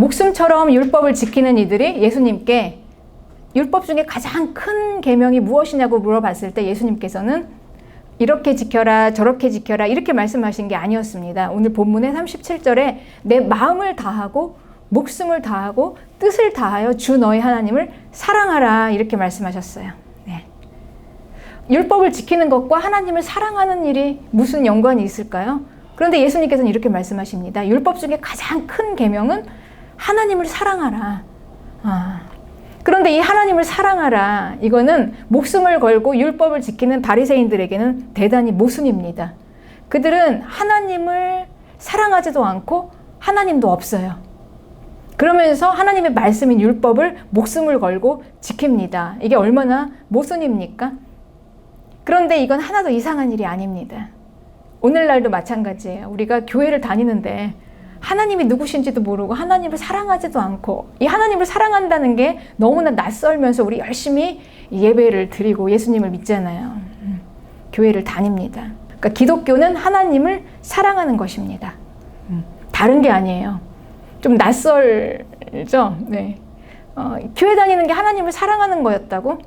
목숨처럼 율법을 지키는 이들이 예수님께 율법 중에 가장 큰 계명이 무엇이냐고 물어봤을 때 예수님께서는 이렇게 지켜라 저렇게 지켜라 이렇게 말씀하신 게 아니었습니다. 오늘 본문의 37절에 내 마음을 다하고 목숨을 다하고 뜻을 다하여 주 너희 하나님을 사랑하라 이렇게 말씀하셨어요. 네. 율법을 지키는 것과 하나님을 사랑하는 일이 무슨 연관이 있을까요? 그런데 예수님께서는 이렇게 말씀하십니다. 율법 중에 가장 큰 계명은 하나님을 사랑하라. 그런데 이 하나님을 사랑하라 이거는 목숨을 걸고 율법을 지키는 바리새인들에게는 대단히 모순입니다. 그들은 하나님을 사랑하지도 않고 하나님도 없어요. 그러면서 하나님의 말씀인 율법을 목숨을 걸고 지킵니다. 이게 얼마나 모순입니까? 그런데 이건 하나도 이상한 일이 아닙니다. 오늘날도 마찬가지예요. 우리가 교회를 다니는데 하나님이 누구신지도 모르고 하나님을 사랑하지도 않고 이 하나님을 사랑한다는 게 너무나 낯설면서 우리 열심히 예배를 드리고 예수님을 믿잖아요. 교회를 다닙니다. 그러니까 기독교는 하나님을 사랑하는 것입니다. 다른 게 아니에요. 좀 낯설죠? 네. 교회 다니는 게 하나님을 사랑하는 거였다고?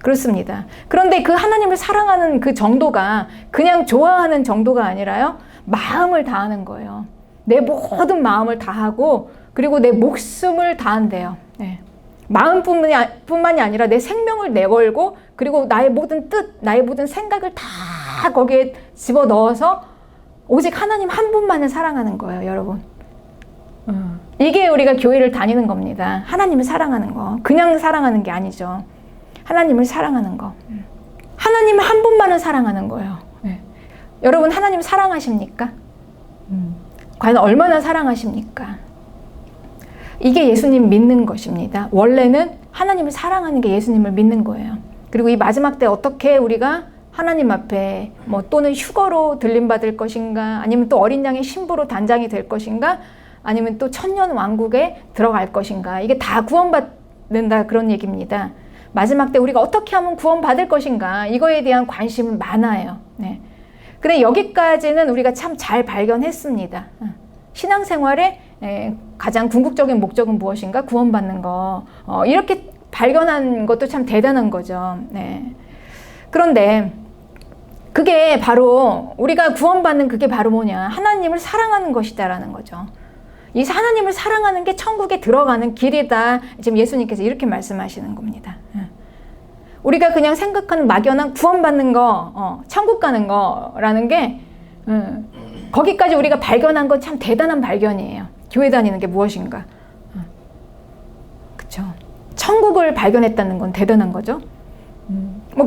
그렇습니다. 그런데 그 하나님을 사랑하는 그 정도가 그냥 좋아하는 정도가 아니라요. 마음을 다하는 거예요. 내 모든 마음을 다하고 그리고 내 목숨을 다한대요. 네. 마음뿐만이 아니라 내 생명을 내걸고 그리고 나의 모든 뜻, 나의 모든 생각을 다 거기에 집어넣어서 오직 하나님 한 분만을 사랑하는 거예요, 여러분. 이게 우리가 교회를 다니는 겁니다. 하나님을 사랑하는 거. 그냥 사랑하는 게 아니죠. 하나님을 사랑하는 거. 하나님 한 분만을 사랑하는 거예요. 네. 여러분 하나님 사랑하십니까? 과연 얼마나 사랑하십니까? 이게 예수님 믿는 것입니다. 원래는 하나님을 사랑하는 게 예수님을 믿는 거예요. 그리고 이 마지막 때 어떻게 우리가 하나님 앞에 또는 휴거로 들림받을 것인가 아니면 또 어린 양의 신부로 단장이 될 것인가 아니면 또 천년 왕국에 들어갈 것인가 이게 다 구원받는다 그런 얘기입니다. 마지막 때 우리가 어떻게 하면 구원받을 것인가 이거에 대한 관심은 많아요. 네. 근데 여기까지는 우리가 참 잘 발견했습니다. 신앙생활의 가장 궁극적인 목적은 무엇인가? 구원받는 거. 이렇게 발견한 것도 참 대단한 거죠. 네. 그런데 그게 바로 우리가 구원받는 그게 바로 뭐냐? 하나님을 사랑하는 것이다라는 거죠. 이 하나님을 사랑하는 게 천국에 들어가는 길이다. 지금 예수님께서 이렇게 말씀하시는 겁니다. 우리가 그냥 생각하는 막연한 구원받는 거, 천국 가는 거라는 게 거기까지 우리가 발견한 건 참 대단한 발견이에요. 교회 다니는 게 무엇인가. 그렇죠. 천국을 발견했다는 건 대단한 거죠.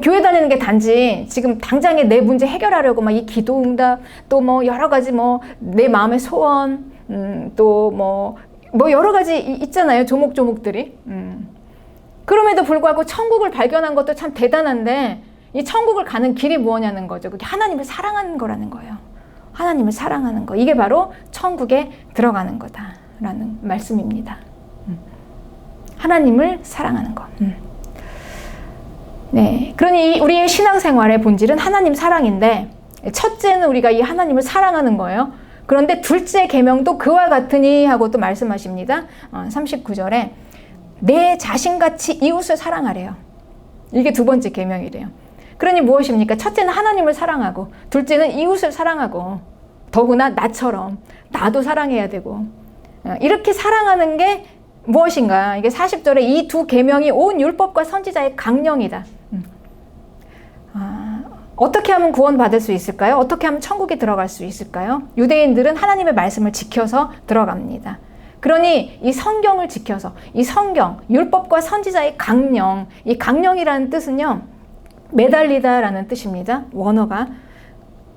교회 다니는 게 단지 지금 당장에 내 문제 해결하려고 막 이 기도응답 또 여러 가지 내 마음의 소원 또 여러 가지 있잖아요. 조목조목들이. 그럼에도 불구하고 천국을 발견한 것도 참 대단한데 이 천국을 가는 길이 뭐냐는 거죠. 그게 하나님을 사랑하는 거라는 거예요. 하나님을 사랑하는 거. 이게 바로 천국에 들어가는 거다라는 말씀입니다. 하나님을 사랑하는 거. 네, 그러니 우리의 신앙생활의 본질은 하나님 사랑인데 첫째는 우리가 이 하나님을 사랑하는 거예요. 그런데 둘째 계명도 그와 같으니 하고 또 말씀하십니다. 39절에 내 자신같이 이웃을 사랑하래요. 이게 두 번째 계명이래요. 그러니 무엇입니까? 첫째는 하나님을 사랑하고 둘째는 이웃을 사랑하고 더구나 나처럼 나도 사랑해야 되고 이렇게 사랑하는 게 무엇인가? 이게 40절에 이 두 계명이 온 율법과 선지자의 강령이다. 어떻게 하면 구원받을 수 있을까요? 어떻게 하면 천국에 들어갈 수 있을까요? 유대인들은 하나님의 말씀을 지켜서 들어갑니다. 그러니 이 성경을 지켜서 이 성경, 율법과 선지자의 강령, 이 강령이라는 뜻은요 매달리다라는 뜻입니다. 원어가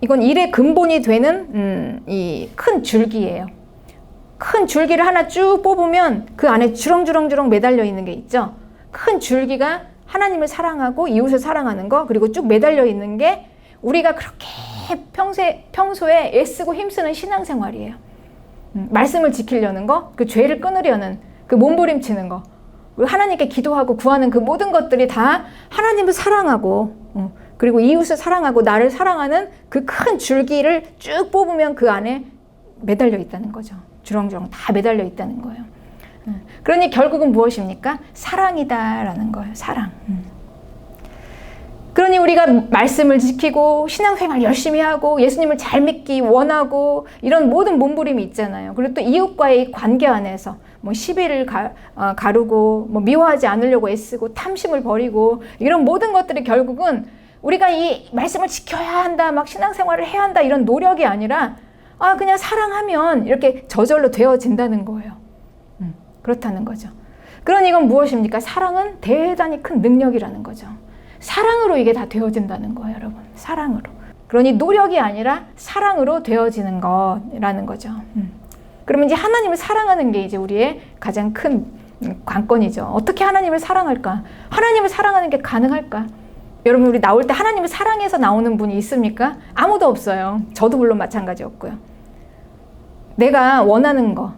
이건 일의 근본이 되는 이 큰 줄기예요. 큰 줄기를 하나 쭉 뽑으면 그 안에 주렁주렁 매달려 있는 게 있죠. 큰 줄기가 하나님을 사랑하고 이웃을 사랑하는 거 그리고 쭉 매달려 있는 게 우리가 그렇게 평소에 애쓰고 힘쓰는 신앙생활이에요. 말씀을 지키려는 거, 그 죄를 끊으려는 그 몸부림치는 거, 하나님께 기도하고 구하는 그 모든 것들이 다 하나님을 사랑하고 그리고 이웃을 사랑하고 나를 사랑하는 그 큰 줄기를 쭉 뽑으면 그 안에 매달려 있다는 거죠. 주렁주렁 다 매달려 있다는 거예요. 그러니 결국은 무엇입니까? 사랑이다라는 거예요. 사랑. 그러니 우리가 말씀을 지키고 신앙생활 열심히 하고 예수님을 잘 믿기 원하고 이런 모든 몸부림이 있잖아요. 그리고 또 이웃과의 관계 안에서 뭐 시비를 가르고 뭐 미워하지 않으려고 애쓰고 탐심을 버리고 이런 모든 것들이 결국은 우리가 이 말씀을 지켜야 한다, 막 신앙생활을 해야 한다 이런 노력이 아니라 그냥 사랑하면 이렇게 저절로 되어진다는 거예요. 그렇다는 거죠. 그러니 이건 무엇입니까? 사랑은 대단히 큰 능력이라는 거죠. 사랑으로 이게 다 되어진다는 거예요, 여러분. 사랑으로. 그러니 노력이 아니라 사랑으로 되어지는 거라는 거죠. 그러면 이제 하나님을 사랑하는 게 이제 우리의 가장 큰 관건이죠. 어떻게 하나님을 사랑할까? 하나님을 사랑하는 게 가능할까? 여러분, 우리 나올 때 하나님을 사랑해서 나오는 분이 있습니까? 아무도 없어요. 저도 물론 마찬가지였고요. 내가 원하는 거,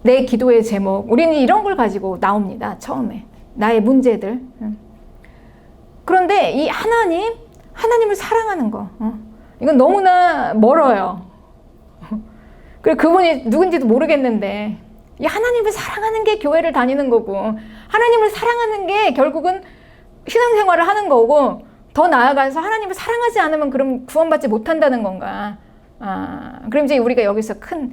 내 기도의 제목, 우리는 이런 걸 가지고 나옵니다. 처음에. 나의 문제들. 그런데 이 하나님을 사랑하는 거, 이건 너무나 멀어요. 그리고 그분이 누군지도 모르겠는데, 이 하나님을 사랑하는 게 교회를 다니는 거고, 하나님을 사랑하는 게 결국은 신앙생활을 하는 거고, 더 나아가서 하나님을 사랑하지 않으면 그럼 구원받지 못한다는 건가? 그럼 이제 우리가 여기서 큰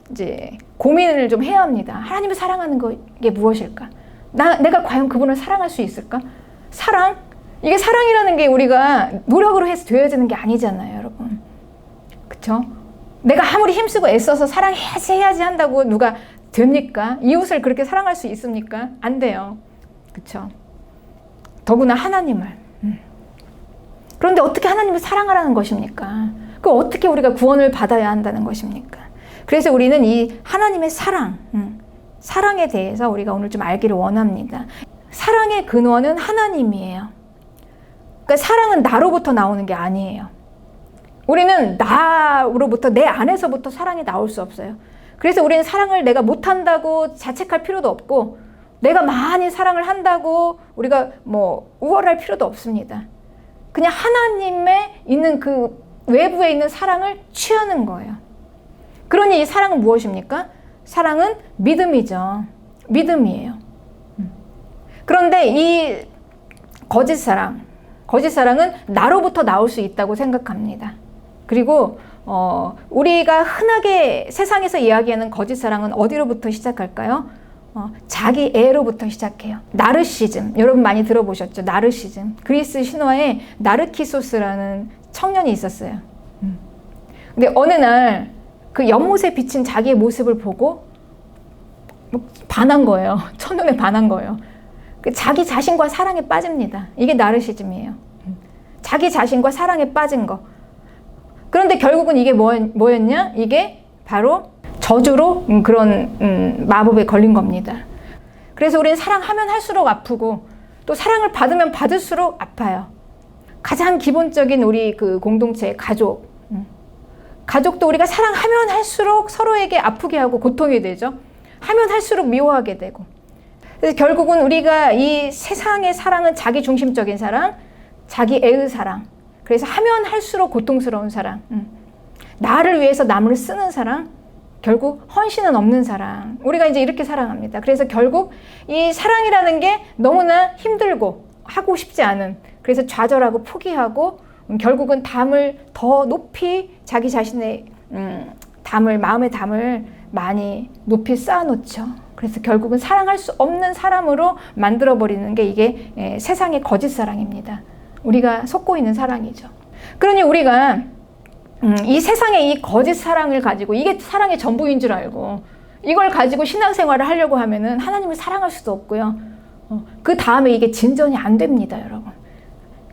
이제 고민을 좀 해야 합니다. 하나님을 사랑하는 게 무엇일까? 내가 과연 그분을 사랑할 수 있을까? 사랑? 이게 사랑이라는 게 우리가 노력으로 해서 되어지는 게 아니잖아요, 여러분. 그쵸? 내가 아무리 힘쓰고 애써서 사랑해야지 한다고 누가 됩니까? 이웃을 그렇게 사랑할 수 있습니까? 안 돼요. 그쵸? 더구나 하나님을. 그런데 어떻게 하나님을 사랑하라는 것입니까? 그 어떻게 우리가 구원을 받아야 한다는 것입니까? 그래서 우리는 이 하나님의 사랑에 대해서 우리가 오늘 좀 알기를 원합니다. 사랑의 근원은 하나님이에요. 그러니까 사랑은 나로부터 나오는 게 아니에요. 우리는 나로부터, 내 안에서부터 사랑이 나올 수 없어요. 그래서 우리는 사랑을 내가 못한다고 자책할 필요도 없고, 내가 많이 사랑을 한다고 우리가 뭐 우월할 필요도 없습니다. 그냥 하나님의 있는 그 외부에 있는 사랑을 취하는 거예요. 그러니 이 사랑은 무엇입니까? 사랑은 믿음이죠. 믿음이에요. 그런데 이 거짓 사랑은 나로부터 나올 수 있다고 생각합니다. 그리고 우리가 흔하게 세상에서 이야기하는 거짓 사랑은 어디로부터 시작할까요? 자기 애로부터 시작해요. 나르시즘, 여러분 많이 들어보셨죠? 나르시즘. 그리스 신화에 나르키소스라는 청년이 있었어요. 근데 어느 날 그 연못에 비친 자기의 모습을 보고 반한 거예요. 첫눈에 반한 거예요. 자기 자신과 사랑에 빠집니다. 이게 나르시즘이에요. 자기 자신과 사랑에 빠진 거. 그런데 결국은 이게 뭐였냐? 이게 바로 저주로 그런 마법에 걸린 겁니다. 그래서 우리는 사랑하면 할수록 아프고 또 사랑을 받으면 받을수록 아파요. 가장 기본적인 우리 그 공동체의 가족도 우리가 사랑하면 할수록 서로에게 아프게 하고 고통이 되죠. 하면 할수록 미워하게 되고. 그래서 결국은 우리가 이 세상의 사랑은 자기 중심적인 사랑, 자기 애의 사랑. 그래서 하면 할수록 고통스러운 사랑. 나를 위해서 남을 쓰는 사랑. 결국 헌신은 없는 사랑. 우리가 이제 이렇게 사랑합니다. 그래서 결국 이 사랑이라는 게 너무나 힘들고 하고 싶지 않은, 그래서 좌절하고 포기하고 결국은 담을 더 높이 자기 자신의 마음의 담을 많이 높이 쌓아놓죠. 그래서 결국은 사랑할 수 없는 사람으로 만들어버리는 게 이게 세상의 거짓 사랑입니다. 우리가 속고 있는 사랑이죠. 그러니 우리가 이 세상의 이 거짓 사랑을 가지고 이게 사랑의 전부인 줄 알고 이걸 가지고 신앙생활을 하려고 하면은 하나님을 사랑할 수도 없고요. 그 다음에 이게 진전이 안 됩니다, 여러분.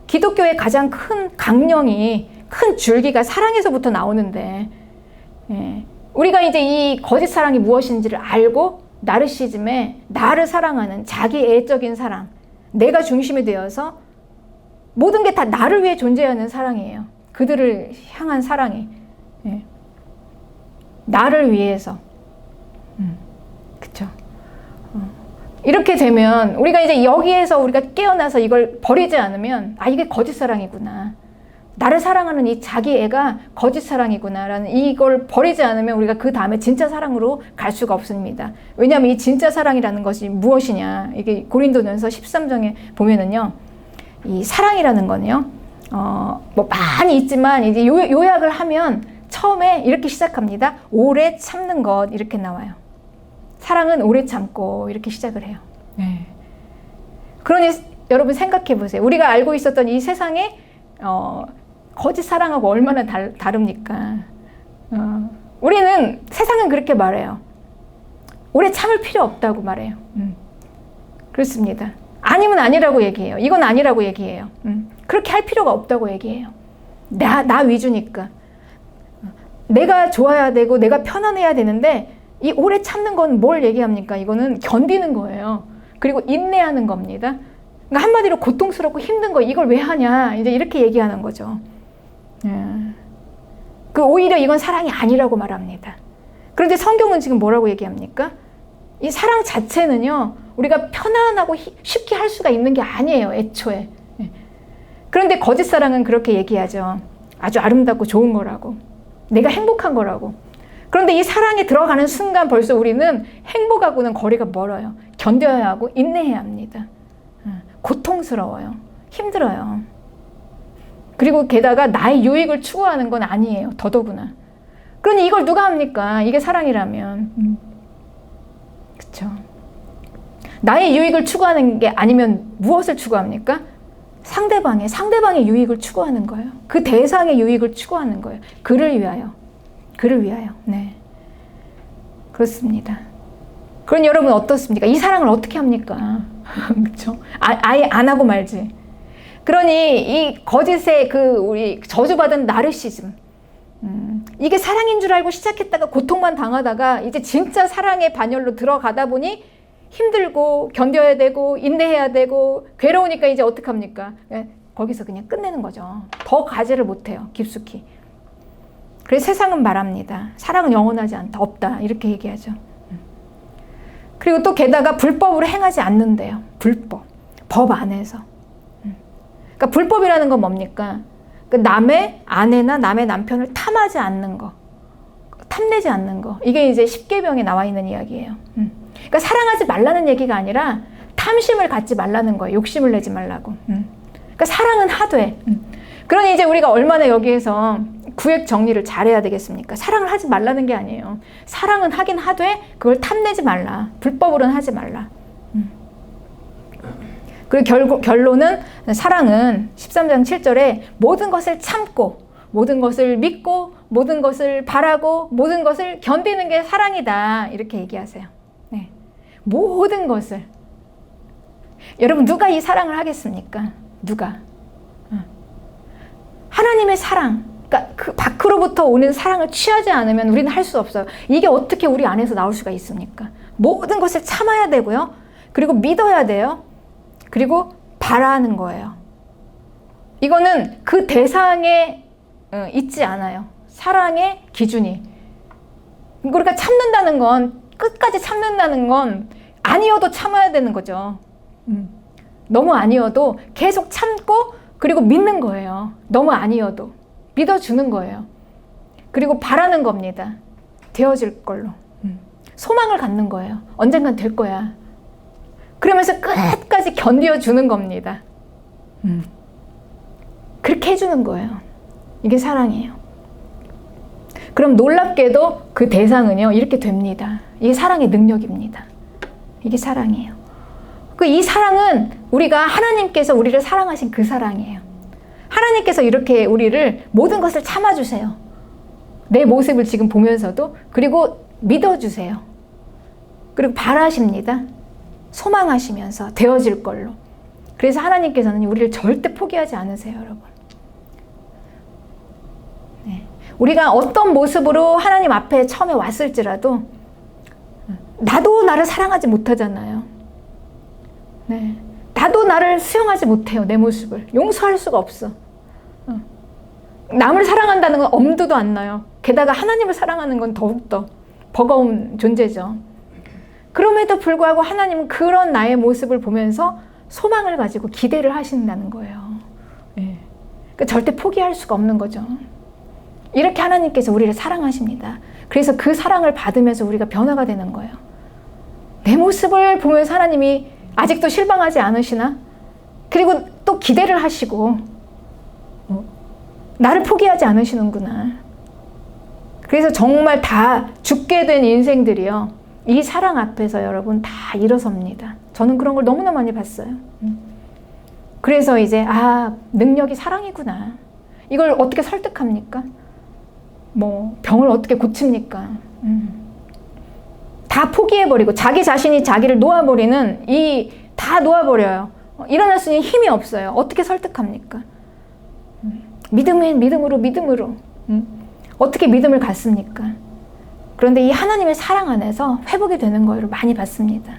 기독교의 가장 큰 강령이, 큰 줄기가 사랑에서부터 나오는데, 우리가 이제 이 거짓 사랑이 무엇인지를 알고 나르시즘에 나를 사랑하는 자기 애적인 사랑, 내가 중심이 되어서 모든 게 다 나를 위해 존재하는 사랑이에요. 그들을 향한 사랑이. 나를 위해서. 그쵸. 이렇게 되면 우리가 이제 여기에서 우리가 깨어나서 이걸 버리지 않으면 이게 거짓 사랑이구나. 나를 사랑하는 이 자기 애가 거짓 사랑이구나라는 이걸 버리지 않으면 우리가 그 다음에 진짜 사랑으로 갈 수가 없습니다. 왜냐하면 이 진짜 사랑이라는 것이 무엇이냐. 이게 고린도전서 13장에 보면은요. 이 사랑이라는 거는요. 뭐 많이 있지만 이제 요약을 하면 처음에 이렇게 시작합니다. 오래 참는 것 이렇게 나와요. 사랑은 오래 참고 이렇게 시작을 해요. 네. 그러니 여러분 생각해 보세요. 우리가 알고 있었던 이 세상에 거짓 사랑하고 얼마나 다릅니까? 우리는 세상은 그렇게 말해요. 오래 참을 필요 없다고 말해요. 그렇습니다. 아니면 아니라고 얘기해요. 이건 아니라고 얘기해요. 그렇게 할 필요가 없다고 얘기해요. 나 위주니까. 내가 좋아야 되고 내가 편안해야 되는데 이 오래 참는 건 뭘 얘기합니까? 이거는 견디는 거예요. 그리고 인내하는 겁니다. 그러니까 한마디로 고통스럽고 힘든 거 이걸 왜 하냐 이제 이렇게 얘기하는 거죠. 그 오히려 이건 사랑이 아니라고 말합니다. 그런데 성경은 지금 뭐라고 얘기합니까? 이 사랑 자체는요 우리가 편안하고 쉽게 할 수가 있는 게 아니에요 애초에. 그런데 거짓 사랑은 그렇게 얘기하죠. 아주 아름답고 좋은 거라고, 내가 행복한 거라고. 그런데 이 사랑에 들어가는 순간 벌써 우리는 행복하고는 거리가 멀어요. 견뎌야 하고 인내해야 합니다. 고통스러워요. 힘들어요. 그리고 게다가 나의 유익을 추구하는 건 아니에요. 더더구나. 그러니 이걸 누가 합니까? 이게 사랑이라면. 그렇죠. 나의 유익을 추구하는 게 아니면 무엇을 추구합니까? 상대방의 유익을 추구하는 거예요. 그 대상의 유익을 추구하는 거예요. 그를 위하여. 네. 그렇습니다. 그럼 여러분 어떻습니까? 이 사랑을 어떻게 합니까? 그렇죠? 아예 안 하고 말지. 그러니 이 거짓의 우리 저주받은 나르시즘, 이게 사랑인 줄 알고 시작했다가 고통만 당하다가 이제 진짜 사랑의 반열로 들어가다 보니 힘들고 견뎌야 되고 인내해야 되고 괴로우니까 이제 어떡합니까? 거기서 그냥 끝내는 거죠. 더 가지를 못해요. 깊숙이. 그래서 세상은 말합니다. 사랑은 영원하지 않다. 없다. 이렇게 얘기하죠. 그리고 또 게다가 불법으로 행하지 않는데요. 법 안에서. 그러니까 불법이라는 건 뭡니까? 남의 아내나 남의 남편을 탐하지 않는 거. 탐내지 않는 거. 이게 이제 십계명에 나와 있는 이야기예요. 그러니까 사랑하지 말라는 얘기가 아니라 탐심을 갖지 말라는 거예요. 욕심을 내지 말라고. 그러니까 사랑은 하되. 그러니 이제 우리가 얼마나 여기에서 구획 정리를 잘해야 되겠습니까? 사랑을 하지 말라는 게 아니에요. 사랑은 하긴 하되 그걸 탐내지 말라. 불법으로는 하지 말라. 그리고 결론은 사랑은 13장 7절에 모든 것을 참고 모든 것을 믿고 모든 것을 바라고 모든 것을 견디는 게 사랑이다. 이렇게 얘기하세요. 네. 모든 것을. 여러분 누가 이 사랑을 하겠습니까? 누가? 하나님의 사랑. 그러니까 그 밖으로부터 오는 사랑을 취하지 않으면 우리는 할 수 없어요. 이게 어떻게 우리 안에서 나올 수가 있습니까? 모든 것을 참아야 되고요. 그리고 믿어야 돼요. 그리고 바라는 거예요. 이거는 그 대상에 있지 않아요. 사랑의 기준이. 그러니까 참는다는 건 끝까지 참는다는 건 아니어도 참아야 되는 거죠. 너무 아니어도 계속 참고 그리고 믿는 거예요. 너무 아니어도. 믿어주는 거예요. 그리고 바라는 겁니다. 되어질 걸로. 소망을 갖는 거예요. 언젠간 될 거야. 그러면서 끝까지 견뎌주는 겁니다. 그렇게 해주는 거예요. 이게 사랑이에요. 그럼 놀랍게도 그 대상은요, 이렇게 됩니다. 이게 사랑의 능력입니다. 이게 사랑이에요. 이 사랑은 우리가 하나님께서 우리를 사랑하신 그 사랑이에요. 하나님께서 이렇게 우리를 모든 것을 참아주세요. 내 모습을 지금 보면서도. 그리고 믿어주세요. 그리고 바라십니다. 소망하시면서 되어질 걸로. 그래서 하나님께서는 우리를 절대 포기하지 않으세요, 여러분. 네. 우리가 어떤 모습으로 하나님 앞에 처음에 왔을지라도 나도 나를 사랑하지 못하잖아요. 네. 나도 나를 수용하지 못해요. 내 모습을. 용서할 수가 없어. 남을 사랑한다는 건 엄두도 안 나요. 게다가 하나님을 사랑하는 건 더욱더 버거운 존재죠. 그럼에도 불구하고 하나님은 그런 나의 모습을 보면서 소망을 가지고 기대를 하신다는 거예요. 네. 그러니까 절대 포기할 수가 없는 거죠. 이렇게 하나님께서 우리를 사랑하십니다. 그래서 그 사랑을 받으면서 우리가 변화가 되는 거예요. 내 모습을 보면서 하나님이 아직도 실망하지 않으시나? 그리고 또 기대를 하시고 나를 포기하지 않으시는구나. 그래서 정말 다 죽게 된 인생들이요, 이 사랑 앞에서 여러분 다 일어섭니다. 저는 그런 걸 너무나 많이 봤어요. 그래서 이제 능력이 사랑이구나. 이걸 어떻게 설득합니까? 뭐 병을 어떻게 고칩니까? 다 포기해버리고 자기 자신이 자기를 놓아버리는 다 놓아버려요. 일어날 수 있는 힘이 없어요. 어떻게 설득합니까? 믿음으로 어떻게 믿음을 갖습니까? 그런데 이 하나님의 사랑 안에서 회복이 되는 거를 많이 봤습니다.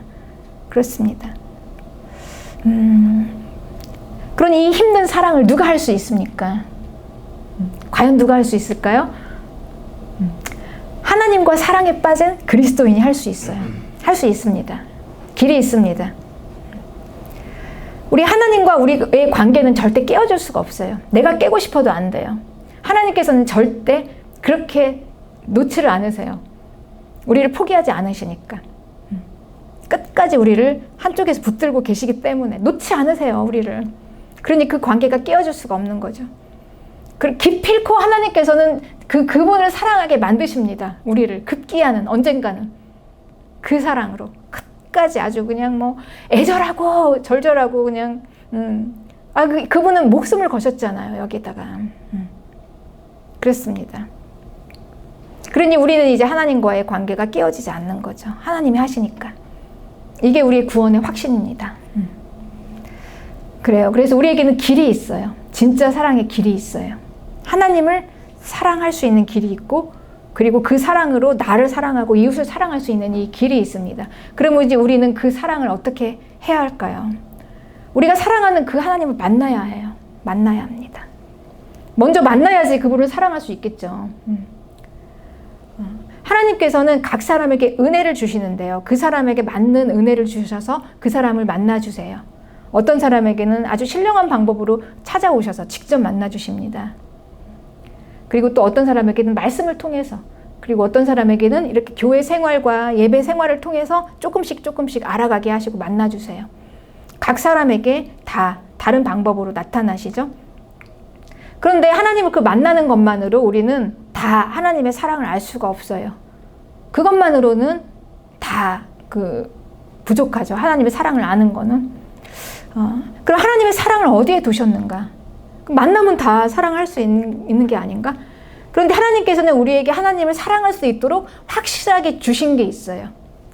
그렇습니다. 그런 이 힘든 사랑을 누가 할 수 있습니까? 과연 누가 할 수 있을까요? 하나님과 사랑에 빠진 그리스도인이 할 수 있어요. 할 수 있습니다. 길이 있습니다. 우리 하나님과 우리의 관계는 절대 깨어질 수가 없어요. 내가 깨고 싶어도 안 돼요. 하나님께서는 절대 그렇게 놓지를 않으세요. 우리를 포기하지 않으시니까. 끝까지 우리를 한쪽에서 붙들고 계시기 때문에 놓지 않으세요, 우리를. 그러니 그 관계가 깨어질 수가 없는 거죠. 기필코 하나님께서는 그분을 사랑하게 만드십니다. 우리를 급기야는 언젠가는 그 사랑으로 끝까지 아주 그냥 뭐 애절하고 절절하고 그냥 그분은 목숨을 거셨잖아요, 여기다가. 그렇습니다. 그러니 우리는 이제 하나님과의 관계가 깨어지지 않는 거죠. 하나님이 하시니까. 이게 우리의 구원의 확신입니다. 그래요. 그래서 우리에게는 길이 있어요. 진짜 사랑의 길이 있어요. 하나님을 사랑할 수 있는 길이 있고, 그리고 그 사랑으로 나를 사랑하고 이웃을 사랑할 수 있는 이 길이 있습니다. 그러면 이제 우리는 그 사랑을 어떻게 해야 할까요? 우리가 사랑하는 그 하나님을 만나야 해요. 만나야 합니다. 먼저 만나야지 그분을 사랑할 수 있겠죠. 하나님께서는 각 사람에게 은혜를 주시는데요, 그 사람에게 맞는 은혜를 주셔서 그 사람을 만나주세요. 어떤 사람에게는 아주 신령한 방법으로 찾아오셔서 직접 만나주십니다. 그리고 또 어떤 사람에게는 말씀을 통해서, 그리고 어떤 사람에게는 이렇게 교회 생활과 예배 생활을 통해서 조금씩 알아가게 하시고 만나주세요. 각 사람에게 다 다른 방법으로 나타나시죠. 그런데 하나님을 만나는 것만으로 우리는 다 하나님의 사랑을 알 수가 없어요. 그것만으로는 다 부족하죠. 하나님의 사랑을 아는 거는. 그럼 하나님의 사랑을 어디에 두셨는가? 만나면 다 사랑할 수 있는 게 아닌가? 그런데 하나님께서는 우리에게 하나님을 사랑할 수 있도록 확실하게 주신 게 있어요.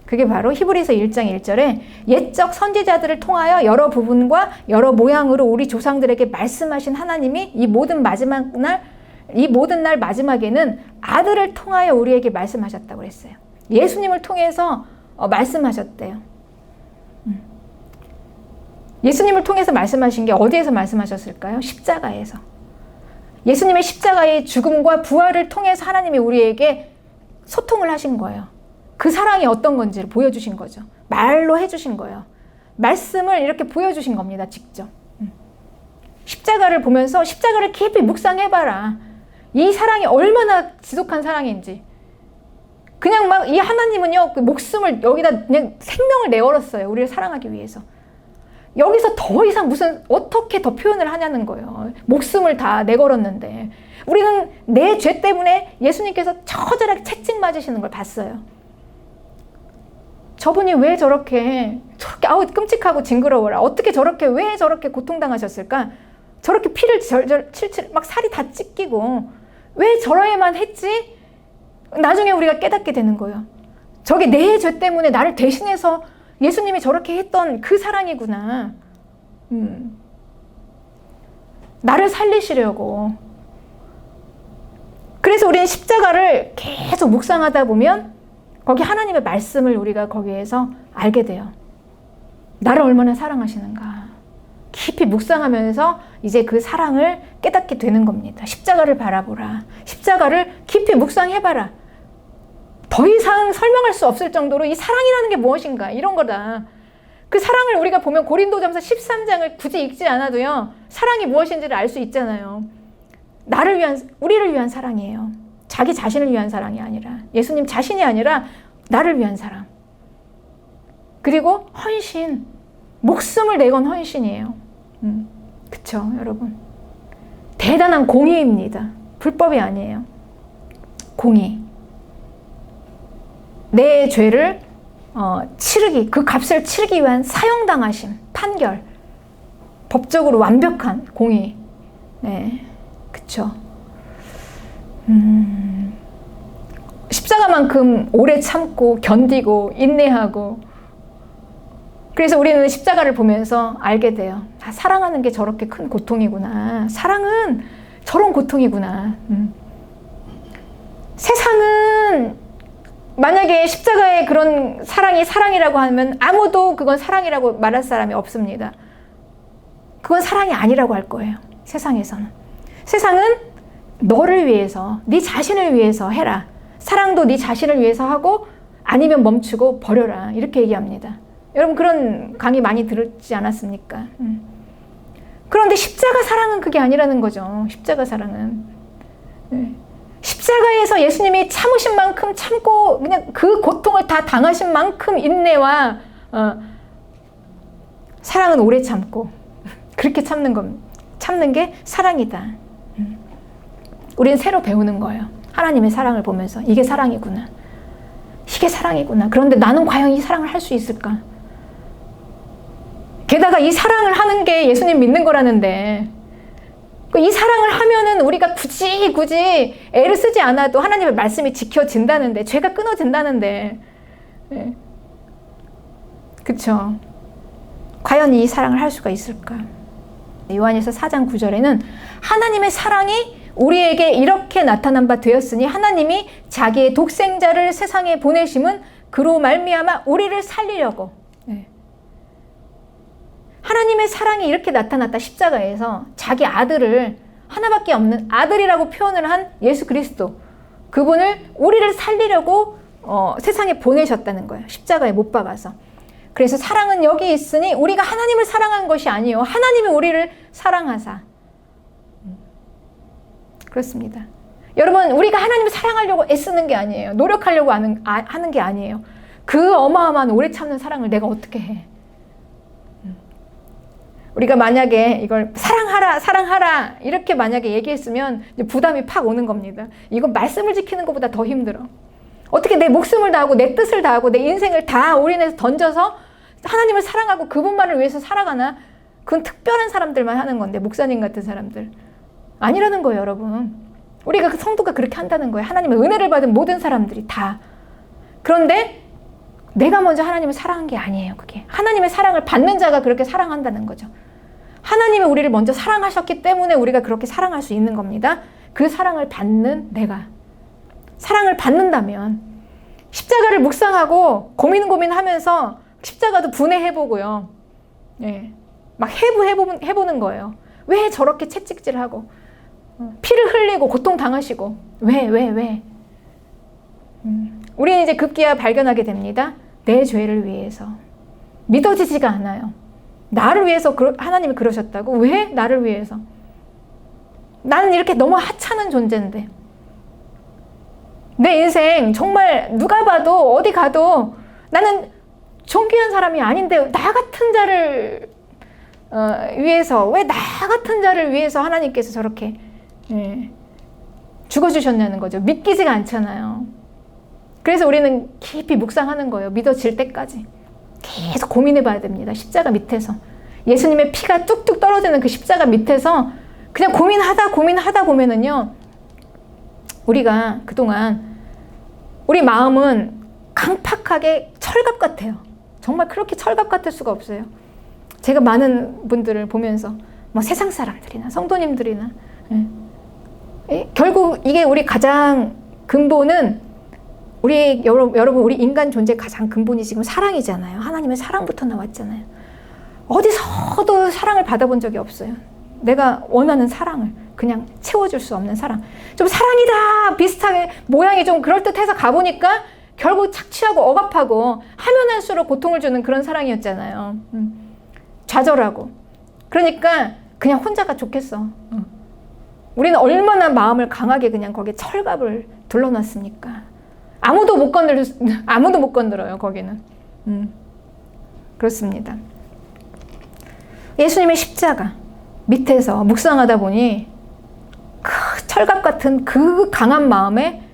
그게 바로 히브리서 1장 1절에 옛적 선지자들을 통하여 여러 부분과 여러 모양으로 우리 조상들에게 말씀하신 하나님이 이 모든 날 마지막에는 아들을 통하여 우리에게 말씀하셨다고 그랬어요. 예수님을 통해서 말씀하셨대요. 예수님을 통해서 말씀하신 게 어디에서 말씀하셨을까요? 십자가에서. 예수님의 십자가의 죽음과 부활을 통해서 하나님이 우리에게 소통을 하신 거예요. 그 사랑이 어떤 건지를 보여주신 거죠. 말로 해주신 거예요. 말씀을 이렇게 보여주신 겁니다, 직접. 십자가를 보면서 십자가를 깊이 묵상해봐라. 이 사랑이 얼마나 지독한 사랑인지. 그냥 막 이 하나님은요, 목숨을 여기다 그냥 생명을 내걸었어요. 우리를 사랑하기 위해서. 여기서 더 이상 어떻게 더 표현을 하냐는 거예요. 목숨을 다 내걸었는데. 우리는 내 죄 때문에 예수님께서 처절하게 채찍 맞으시는 걸 봤어요. 저분이 왜 저렇게 끔찍하고 징그러워라. 어떻게 왜 저렇게 고통당하셨을까? 저렇게 피를 칠칠 막 살이 다 찢기고 왜 저러야만 했지? 나중에 우리가 깨닫게 되는 거예요. 저게 내 죄 때문에 나를 대신해서 예수님이 저렇게 했던 그 사랑이구나. 나를 살리시려고. 그래서 우리는 십자가를 계속 묵상하다 보면 거기 하나님의 말씀을 우리가 거기에서 알게 돼요. 나를 얼마나 사랑하시는가. 깊이 묵상하면서 이제 그 사랑을 깨닫게 되는 겁니다. 십자가를 바라보라. 십자가를 깊이 묵상해봐라. 더 이상 설명할 수 없을 정도로 이 사랑이라는 게 무엇인가, 이런 거다. 그 사랑을 우리가 보면 고린도전서 13장을 굳이 읽지 않아도요, 사랑이 무엇인지를 알 수 있잖아요. 나를 위한, 우리를 위한 사랑이에요. 자기 자신을 위한 사랑이 아니라, 예수님 자신이 아니라 나를 위한 사랑. 그리고 헌신, 목숨을 내건 헌신이에요. 그쵸, 여러분. 대단한 공의입니다. 불법이 아니에요. 공의. 내 죄를 치르기, 그 값을 치르기 위한 사형당하심, 판결. 법적으로 완벽한 공의. 네, 그쵸. 십자가만큼 오래 참고 견디고 인내하고, 그래서 우리는 십자가를 보면서 알게 돼요. 아, 사랑하는 게 저렇게 큰 고통이구나. 사랑은 저런 고통이구나. 세상은 만약에 십자가의 그런 사랑이 사랑이라고 하면 아무도 그건 사랑이라고 말할 사람이 없습니다. 그건 사랑이 아니라고 할 거예요. 세상에서는. 세상은 너를 위해서, 네 자신을 위해서 해라. 사랑도 네 자신을 위해서 하고 아니면 멈추고 버려라. 이렇게 얘기합니다. 여러분 그런 강의 많이 들었지 않았습니까? 그런데 십자가 사랑은 그게 아니라는 거죠. 십자가 사랑은. 십자가에서 예수님이 참으신 만큼 참고 그냥 그 고통을 다 당하신 만큼 인내와 사랑은 오래 참고 그렇게 참는 게 사랑이다. 우리는 새로 배우는 거예요. 하나님의 사랑을 보면서 이게 사랑이구나. 이게 사랑이구나. 그런데 나는 과연 이 사랑을 할 수 있을까? 게다가 이 사랑을 하는 게 예수님 믿는 거라는데, 이 사랑을 하면은 우리가 굳이 애를 쓰지 않아도 하나님의 말씀이 지켜진다는데, 죄가 끊어진다는데, 네. 그쵸? 과연 이 사랑을 할 수가 있을까? 요한일서 4장 9절에는 하나님의 사랑이 우리에게 이렇게 나타난 바 되었으니 하나님이 자기의 독생자를 세상에 보내심은 그로 말미암아 우리를 살리려고. 네. 하나님의 사랑이 이렇게 나타났다. 십자가에서 자기 아들을, 하나밖에 없는 아들이라고 표현을 한 예수 그리스도, 그분을 우리를 살리려고 세상에 보내셨다는 거예요. 십자가에 못 박아서. 그래서 사랑은 여기 있으니 우리가 하나님을 사랑한 것이 아니에요. 하나님이 우리를 사랑하사. 그렇습니다. 여러분, 우리가 하나님을 사랑하려고 애쓰는 게 아니에요. 노력하려고 하는 게 아니에요. 그 어마어마한 오래 참는 사랑을 내가 어떻게 해? 우리가 만약에 이걸 사랑하라 이렇게 만약에 얘기했으면 이제 부담이 팍 오는 겁니다. 이건 말씀을 지키는 것보다 더 힘들어. 어떻게 내 목숨을 다하고 내 뜻을 다하고 내 인생을 다 올인해서 던져서 하나님을 사랑하고 그분만을 위해서 살아가나? 그건 특별한 사람들만 하는 건데, 목사님 같은 사람들. 아니라는 거예요, 여러분. 우리가 그 성도가 그렇게 한다는 거예요. 하나님의 은혜를 받은 모든 사람들이 다. 그런데 내가 먼저 하나님을 사랑한 게 아니에요, 그게. 하나님의 사랑을 받는 자가 그렇게 사랑한다는 거죠. 하나님이 우리를 먼저 사랑하셨기 때문에 우리가 그렇게 사랑할 수 있는 겁니다. 그 사랑을 받는 내가. 사랑을 받는다면 십자가를 묵상하고 고민하면서 십자가도 분해해보고요. 예. 막 해보는 거예요. 왜 저렇게 채찍질하고 피를 흘리고 고통당하시고 왜? 우리는 이제 급기야 발견하게 됩니다. 내 죄를 위해서. 믿어지지가 않아요. 나를 위해서 하나님이 그러셨다고? 왜 나를 위해서? 나는 이렇게 너무 하찮은 존재인데, 내 인생 정말 누가 봐도 어디 가도 나는 존귀한 사람이 아닌데 나 같은 자를 위해서, 왜 나 같은 자를 위해서 하나님께서 저렇게 죽어주셨냐는 거죠. 믿기지가 않잖아요. 그래서 우리는 깊이 묵상하는 거예요. 믿어질 때까지. 계속 고민해 봐야 됩니다. 십자가 밑에서. 예수님의 피가 뚝뚝 떨어지는 그 십자가 밑에서 그냥 고민하다 보면은요, 우리가 그동안 우리 마음은 강팍하게 철갑 같아요. 정말 그렇게 철갑 같을 수가 없어요. 제가 많은 분들을 보면서 뭐 세상 사람들이나 성도님들이나 결국 이게 우리 가장 근본은 여러분 우리 인간 존재 가장 근본이 지금 사랑이잖아요. 하나님의 사랑부터 나왔잖아요. 어디서도 사랑을 받아본 적이 없어요. 내가 원하는 사랑을 그냥 채워줄 수 없는 사랑. 좀 사랑이다 비슷하게 모양이 좀 그럴듯해서 가보니까 결국 착취하고 억압하고 하면 할수록 고통을 주는 그런 사랑이었잖아요. 좌절하고. 그러니까 그냥 혼자가 좋겠어. 우리는 얼마나 마음을 강하게 그냥 거기에 철갑을 둘러놨습니까? 아무도 못 건드려요, 거기는. 그렇습니다. 예수님의 십자가 밑에서 묵상하다 보니 그 철갑 같은 그 강한 마음에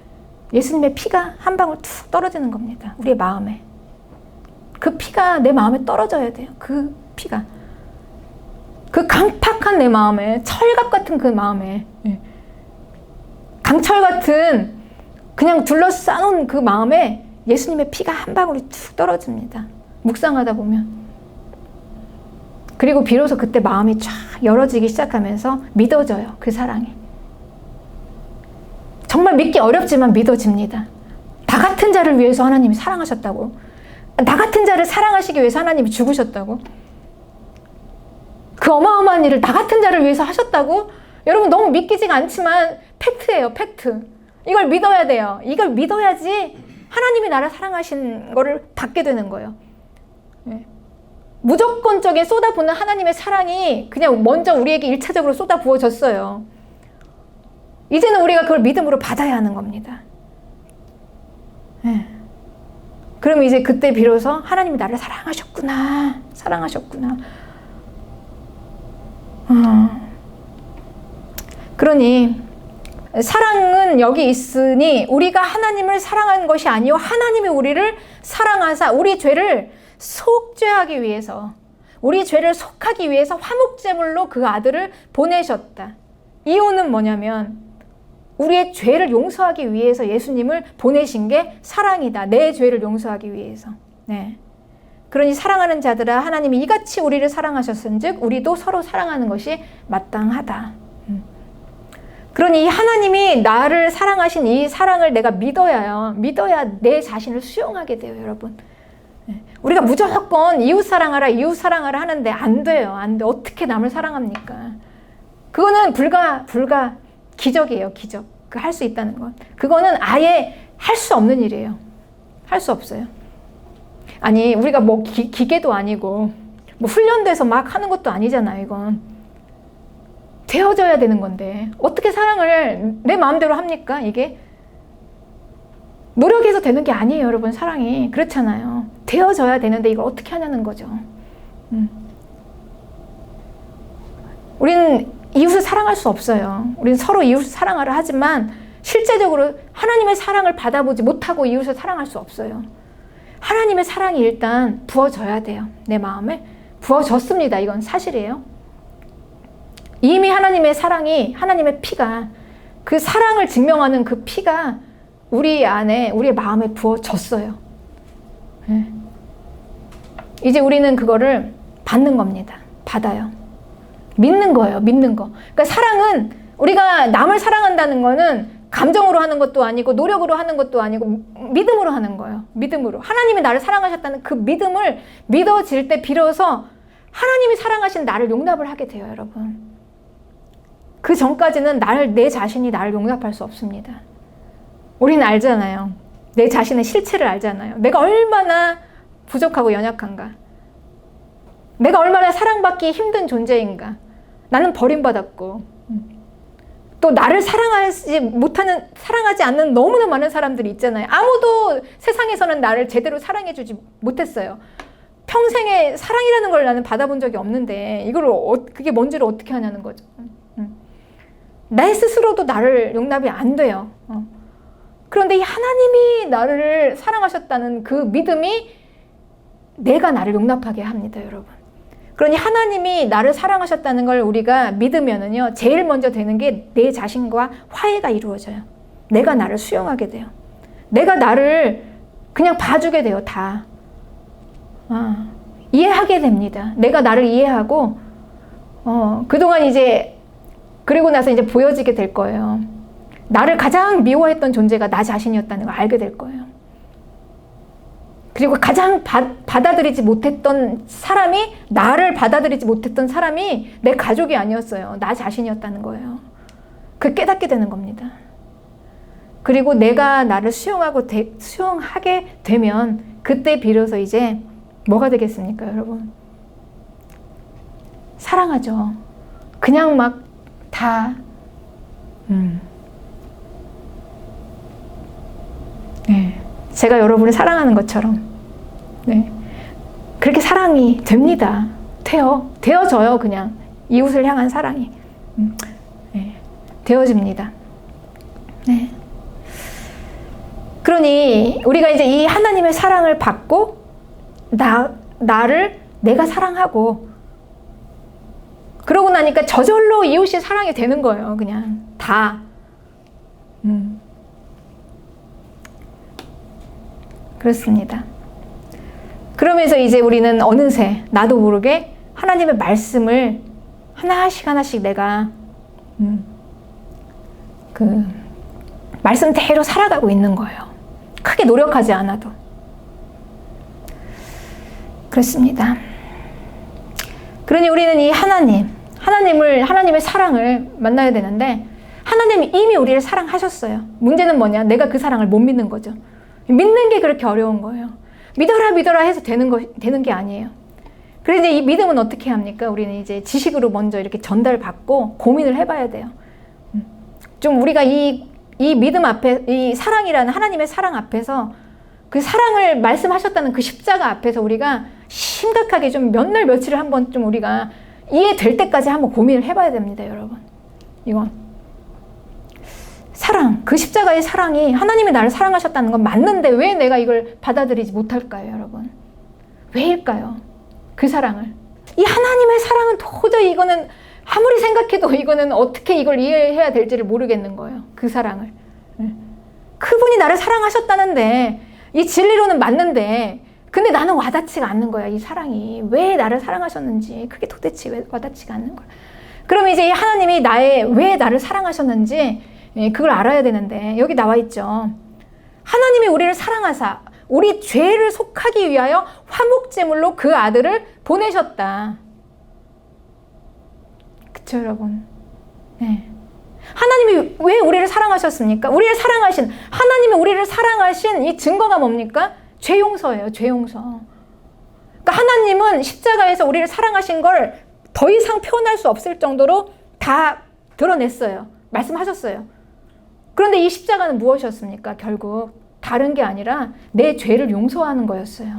예수님의 피가 한 방울 툭 떨어지는 겁니다. 우리의 마음에. 그 피가 내 마음에 떨어져야 돼요. 그 피가. 그 강팍한 내 마음에, 철갑 같은 그 마음에, 강철 같은 그냥 둘러싸놓은 그 마음에 예수님의 피가 한 방울이 툭 떨어집니다. 묵상하다 보면. 그리고 비로소 그때 마음이 쫙 열어지기 시작하면서 믿어져요. 그 사랑이. 정말 믿기 어렵지만 믿어집니다. 나 같은 자를 위해서 하나님이 사랑하셨다고. 나 같은 자를 사랑하시기 위해서 하나님이 죽으셨다고. 그 어마어마한 일을 나 같은 자를 위해서 하셨다고. 여러분 너무 믿기지가 않지만 팩트예요. 팩트. 이걸 믿어야 돼요. 이걸 믿어야지 하나님이 나를 사랑하신 거를 받게 되는 거예요. 무조건적인 쏟아부는 하나님의 사랑이 그냥 먼저 우리에게 1차적으로 쏟아부어졌어요. 이제는 우리가 그걸 믿음으로 받아야 하는 겁니다. 그럼 이제 그때 비로소 하나님이 나를 사랑하셨구나. 사랑하셨구나. 그러니 사랑은 여기 있으니 우리가 하나님을 사랑한 것이 아니요 하나님이 우리를 사랑하사 우리 죄를 속죄하기 위해서 우리 죄를 속하기 위해서 화목제물로 그 아들을 보내셨다. 이유는 뭐냐면 우리의 죄를 용서하기 위해서 예수님을 보내신 게 사랑이다. 내 죄를 용서하기 위해서. 네. 그러니 사랑하는 자들아 하나님이 이같이 우리를 사랑하셨은즉 우리도 서로 사랑하는 것이 마땅하다. 그러니 하나님이 나를 사랑하신 이 사랑을 내가 믿어야 내 자신을 수용하게 돼요, 여러분. 우리가 무조건 이웃 사랑하라 하는데 안 돼요. 안 돼. 어떻게 남을 사랑합니까? 그거는 불가 기적이에요, 기적. 그 할 수 있다는 건. 그거는 아예 할 수 없는 일이에요. 할 수 없어요. 아니, 우리가 뭐 기계도 아니고, 뭐 훈련돼서 막 하는 것도 아니잖아요, 이건. 되어져야 되는 건데, 어떻게 사랑을 내 마음대로 합니까, 이게? 노력해서 되는 게 아니에요, 여러분, 사랑이. 그렇잖아요. 되어져야 되는데 이걸 어떻게 하냐는 거죠. 우리는 이웃을 사랑할 수 없어요. 우리는 서로 이웃을 사랑하라 하지만 실제적으로 하나님의 사랑을 받아보지 못하고 이웃을 사랑할 수 없어요. 하나님의 사랑이 일단 부어져야 돼요. 내 마음에 부어졌습니다. 이건 사실이에요. 이미 하나님의 사랑이, 하나님의 피가, 그 사랑을 증명하는 그 피가 우리 안에, 우리의 마음에 부어졌어요. 이제 우리는 그거를 받는 겁니다. 받아요. 믿는 거예요. 믿는 거. 그러니까 사랑은, 우리가 남을 사랑한다는 거는 감정으로 하는 것도 아니고 노력으로 하는 것도 아니고 믿음으로 하는 거예요. 믿음으로. 하나님이 나를 사랑하셨다는 그 믿음을 믿어질 때 비로소 하나님이 사랑하신 나를 용납을 하게 돼요, 여러분. 그 전까지는 내 자신이 나를 용납할 수 없습니다. 우리는 알잖아요. 내 자신의 실체를 알잖아요. 내가 얼마나 부족하고 연약한가. 내가 얼마나 사랑받기 힘든 존재인가. 나는 버림받았고, 또 나를 사랑하지 않는 너무나 많은 사람들이 있잖아요. 아무도 세상에서는 나를 제대로 사랑해주지 못했어요. 평생에 사랑이라는 걸 나는 받아본 적이 없는데 그게 뭔지를 어떻게 하냐는 거죠. 나 스스로도 나를 용납이 안 돼요. 그런데 이 하나님이 나를 사랑하셨다는 그 믿음이 내가 나를 용납하게 합니다, 여러분. 그러니 하나님이 나를 사랑하셨다는 걸 우리가 믿으면은요, 제일 먼저 되는 게 내 자신과 화해가 이루어져요. 내가 나를 수용하게 돼요. 내가 나를 그냥 봐주게 돼요, 다. 이해하게 됩니다. 내가 나를 이해하고, 그동안 이제, 그리고 나서 이제 보여지게 될 거예요. 나를 가장 미워했던 존재가 나 자신이었다는 걸 알게 될 거예요. 그리고 가장 받아들이지 못했던 사람이, 나를 받아들이지 못했던 사람이 내 가족이 아니었어요. 나 자신이었다는 거예요. 그걸 깨닫게 되는 겁니다. 그리고 내가 나를 수용하게 되면 그때 비로소 이제 뭐가 되겠습니까, 여러분? 사랑하죠. 그냥 막 다 네. 제가 여러분을 사랑하는 것처럼 네. 그렇게 사랑이 됩니다. 되어져요. 그냥 이웃을 향한 사랑이 네. 되어집니다. 네. 그러니 우리가 이제 이 하나님의 사랑을 받고 나를 내가 사랑하고 그러고 나니까 저절로 이웃이 사랑이 되는 거예요. 그냥 다. 그렇습니다. 그러면서 이제 우리는 어느새 나도 모르게 하나님의 말씀을 하나씩 내가 그 말씀대로 살아가고 있는 거예요. 크게 노력하지 않아도. 그렇습니다. 그러니 우리는 이 하나님의 사랑을 만나야 되는데 하나님이 이미 우리를 사랑하셨어요. 문제는 뭐냐? 내가 그 사랑을 못 믿는 거죠. 믿는 게 그렇게 어려운 거예요. 믿어라 해서 되는 게 아니에요. 그래서 이제 이 믿음은 어떻게 합니까? 우리는 이제 지식으로 먼저 이렇게 전달받고 고민을 해봐야 돼요. 좀 우리가 이 믿음 앞에, 이 사랑이라는 하나님의 사랑 앞에서 그 사랑을 말씀하셨다는 그 십자가 앞에서 우리가 심각하게 좀 몇 날 며칠을 한번 좀 우리가 이해될 때까지 한번 고민을 해봐야 됩니다, 여러분. 이건 사랑, 그 십자가의 사랑이 하나님이 나를 사랑하셨다는 건 맞는데 왜 내가 이걸 받아들이지 못할까요, 여러분? 왜일까요? 그 사랑을. 이 하나님의 사랑은 도저히 이거는 아무리 생각해도 이거는 어떻게 이걸 이해해야 될지를 모르겠는 거예요. 그 사랑을. 그분이 나를 사랑하셨다는데 이 진리로는 맞는데 근데 나는 와닿지가 않는 거야. 이 사랑이. 왜 나를 사랑하셨는지 그게 도대체 왜 와닿지가 않는 거야. 그럼 이제 하나님이 왜 나를 사랑하셨는지 그걸 알아야 되는데 여기 나와 있죠. 하나님이 우리를 사랑하사 우리 죄를 속하기 위하여 화목제물로 그 아들을 보내셨다. 그쵸, 여러분? 네. 하나님이 왜 우리를 사랑하셨습니까? 하나님이 우리를 사랑하신 이 증거가 뭡니까? 죄 용서예요, 죄 용서. 그러니까 하나님은 십자가에서 우리를 사랑하신 걸 더 이상 표현할 수 없을 정도로 다 드러냈어요. 말씀하셨어요. 그런데 이 십자가는 무엇이었습니까? 결국 다른 게 아니라 내 죄를 용서하는 거였어요.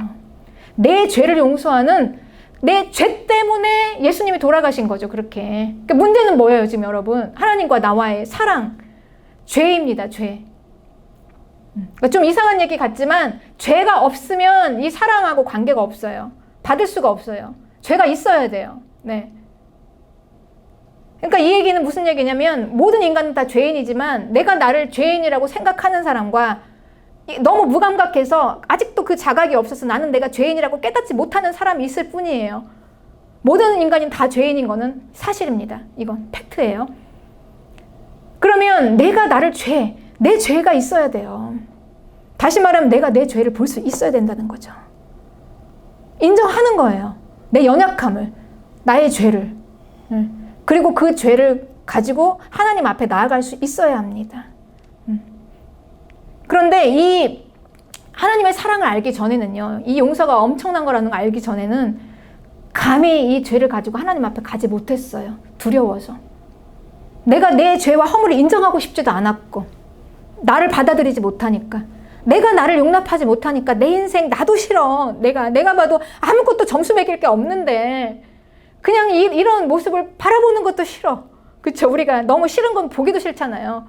내 죄를 용서하는 내 죄 때문에 예수님이 돌아가신 거죠. 그렇게. 그러니까 문제는 뭐예요, 지금 여러분? 하나님과 나와의 사랑, 죄입니다. 죄. 그러니까 좀 이상한 얘기 같지만 죄가 없으면 이 사랑하고 관계가 없어요. 받을 수가 없어요. 죄가 있어야 돼요. 네. 그러니까 이 얘기는 무슨 얘기냐면 모든 인간은 다 죄인이지만 내가 나를 죄인이라고 생각하는 사람과 너무 무감각해서 아직도 그 자각이 없어서 나는 내가 죄인이라고 깨닫지 못하는 사람이 있을 뿐이에요. 모든 인간이 다 죄인인 거는 사실입니다. 이건 팩트예요. 그러면 내가 내 죄가 있어야 돼요. 다시 말하면 내가 내 죄를 볼 수 있어야 된다는 거죠. 인정하는 거예요. 내 연약함을, 나의 죄를. 그리고 그 죄를 가지고 하나님 앞에 나아갈 수 있어야 합니다. 그런데 이 하나님의 사랑을 알기 전에는요, 이 용서가 엄청난 거라는 걸 알기 전에는 감히 이 죄를 가지고 하나님 앞에 가지 못했어요. 두려워서. 내가 내 죄와 허물을 인정하고 싶지도 않았고, 나를 받아들이지 못하니까, 내가 나를 용납하지 못하니까 내 인생 나도 싫어. 내가 봐도 아무것도 점수 매길 게 없는데 그냥 이런 모습을 바라보는 것도 싫어. 그쵸? 우리가 너무 싫은 건 보기도 싫잖아요.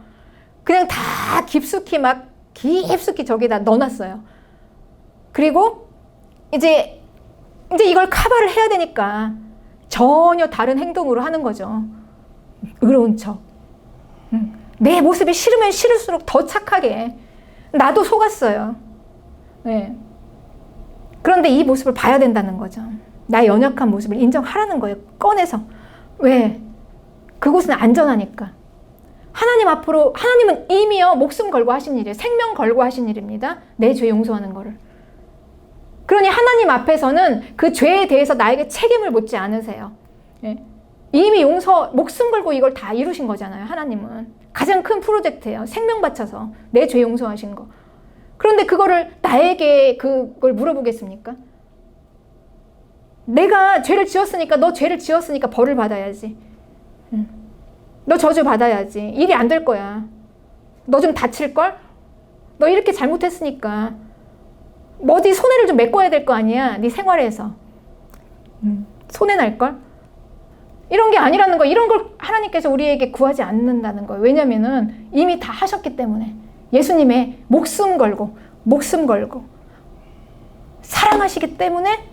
그냥 다 깊숙이 저기다 넣어놨어요. 그리고 이제 이걸 커버를 해야 되니까 전혀 다른 행동으로 하는 거죠. 의로운 척. 내 모습이 싫으면 싫을수록 더 착하게. 나도 속았어요. 네. 그런데 이 모습을 봐야 된다는 거죠. 나의 연약한 모습을 인정하라는 거예요. 꺼내서. 왜? 그곳은 안전하니까. 하나님은 이미요 목숨 걸고 하신 일이에요. 생명 걸고 하신 일입니다. 내 죄 용서하는 거를. 그러니 하나님 앞에서는 그 죄에 대해서 나에게 책임을 묻지 않으세요. 예. 이미 목숨 걸고 이걸 다 이루신 거잖아요. 하나님은. 가장 큰 프로젝트예요. 생명 바쳐서 내 죄 용서하신 거. 그런데 그거를 나에게 그걸 물어보겠습니까? 내가 죄를 지었으니까, 너 죄를 지었으니까 벌을 받아야지. 너 저주 받아야지. 일이 안 될 거야. 너 좀 다칠걸? 너 이렇게 잘못했으니까 어디 손해를 좀 메꿔야 될 거 아니야. 네 생활에서. 손해 날걸? 이런 게 아니라는 거. 이런 걸 하나님께서 우리에게 구하지 않는다는 거예요. 왜냐면은 이미 다 하셨기 때문에. 예수님의 목숨 걸고 사랑하시기 때문에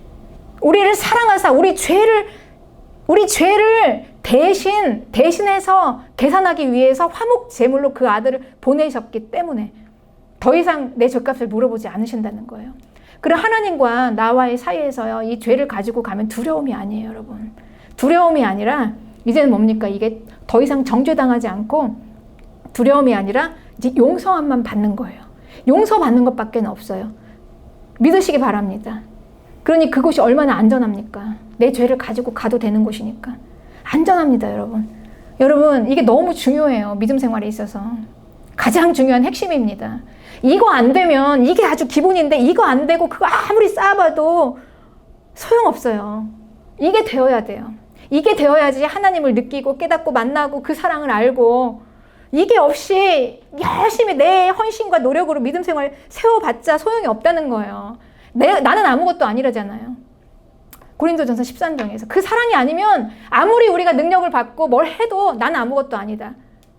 우리를 사랑하사 우리 죄를 대신해서 계산하기 위해서 화목 제물로 그 아들을 보내셨기 때문에 더 이상 내 죄값을 물어보지 않으신다는 거예요. 그리고 하나님과 나와의 사이에서요, 이 죄를 가지고 가면 두려움이 아니에요, 여러분. 두려움이 아니라 이제는 뭡니까? 이게 더 이상 정죄당하지 않고 두려움이 아니라 이제 용서함만 받는 거예요. 용서받는 것밖에 없어요. 믿으시기 바랍니다. 그러니 그곳이 얼마나 안전합니까? 내 죄를 가지고 가도 되는 곳이니까. 안전합니다, 여러분. 여러분, 이게 너무 중요해요. 믿음 생활에 있어서. 가장 중요한 핵심입니다. 이거 안 되면, 이게 아주 기본인데 이거 안 되고 그거 아무리 쌓아봐도 소용없어요. 이게 되어야 돼요. 이게 되어야지 하나님을 느끼고 깨닫고 만나고 그 사랑을 알고, 이게 없이 열심히 내 헌신과 노력으로 믿음 생활 세워봤자 소용이 없다는 거예요. 나는 아무것도 아니라잖아요. 고린도전서 13장에서 그 사랑이 아니면 아무리 우리가 능력을 받고 뭘 해도 나는 아무것도 아니다.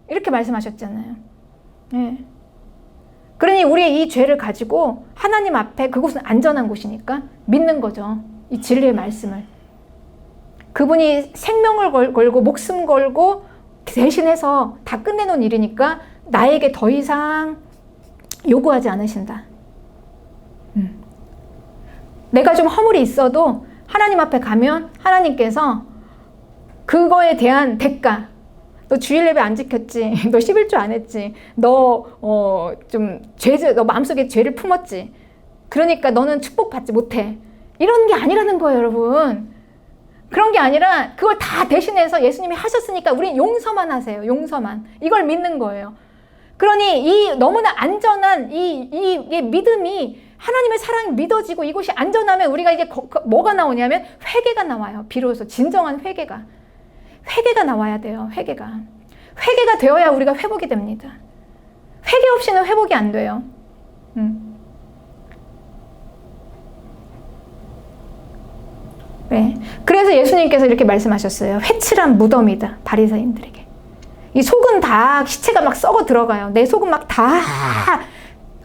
이렇게 말씀하셨잖아요. 네. 그러니 우리의 이 죄를 가지고 하나님 앞에, 그곳은 안전한 곳이니까 믿는 거죠. 이 진리의 말씀을. 그분이 생명을 걸고 목숨 걸고 대신해서 다 끝내놓은 일이니까 나에게 더 이상 요구하지 않으신다. 내가 좀 허물이 있어도 하나님 앞에 가면 하나님께서 그거에 대한 대가, 너 주일 예배 안 지켰지, 너 11조 안 했지, 너 너 마음속에 죄를 품었지, 그러니까 너는 축복받지 못해. 이런 게 아니라는 거예요, 여러분. 그런 게 아니라 그걸 다 대신해서 예수님이 하셨으니까 우린 용서만 하세요. 용서만. 이걸 믿는 거예요. 그러니 이 너무나 안전한 이 믿음이, 하나님의 사랑이 믿어지고 이곳이 안전하면 우리가 이제 뭐가 나오냐면 회개가 나와요. 비로소 진정한 회개가 나와야 돼요. 회개가 되어야 우리가 회복이 됩니다. 회개 없이는 회복이 안 돼요. 네. 그래서 예수님께서 이렇게 말씀하셨어요. 회칠한 무덤이다, 바리새인들에게. 이 속은 다 시체가 막 썩어 들어가요. 내 속은 막 다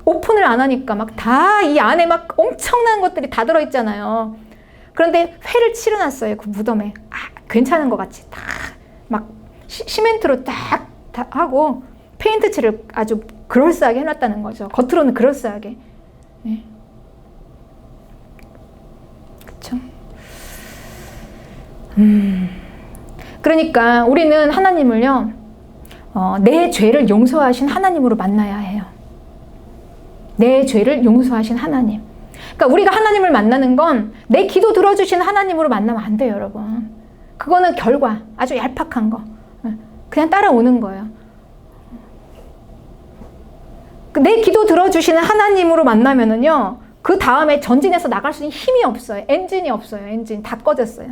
오픈을 안 하니까 막 다 이 안에 막 엄청난 것들이 다 들어있잖아요. 그런데 회를 칠해놨어요. 그 무덤에. 괜찮은 것 같이 다 막 시멘트로 딱 하고 페인트 칠을 아주 그럴싸하게 해놨다는 거죠. 겉으로는 그럴싸하게. 네. 그쵸? 그러니까 우리는 하나님을요, 내 죄를 용서하신 하나님으로 만나야 해요. 내 죄를 용서하신 하나님. 그러니까 우리가 하나님을 만나는 건 내 기도 들어주시는 하나님으로 만나면 안 돼요, 여러분. 그거는 결과, 아주 얄팍한 거. 그냥 따라오는 거예요. 내 기도 들어주시는 하나님으로 만나면은요, 그 다음에 전진해서 나갈 수 있는 힘이 없어요. 엔진이 없어요. 엔진 다 꺼졌어요.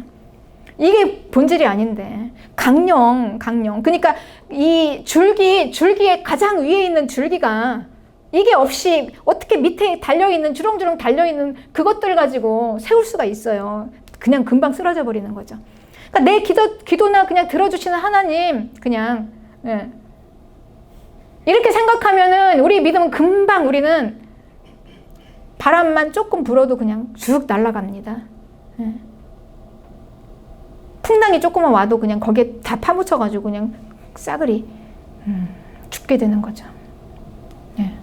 이게 본질이 아닌데. 강령. 그러니까 이 줄기의 가장 위에 있는 줄기가, 이게 없이 어떻게 밑에 달려있는, 주렁주렁 달려있는 그것들 가지고 세울 수가 있어요. 그냥 금방 쓰러져 버리는 거죠. 그러니까 내 기도나 그냥 들어주시는 하나님, 그냥, 예. 이렇게 생각하면은 우리 믿음은 금방, 우리는 바람만 조금 불어도 그냥 쭉 날아갑니다. 예. 풍랑이 조금만 와도 그냥 거기에 다 파묻혀가지고 그냥 싸그리 죽게 되는 거죠. 예.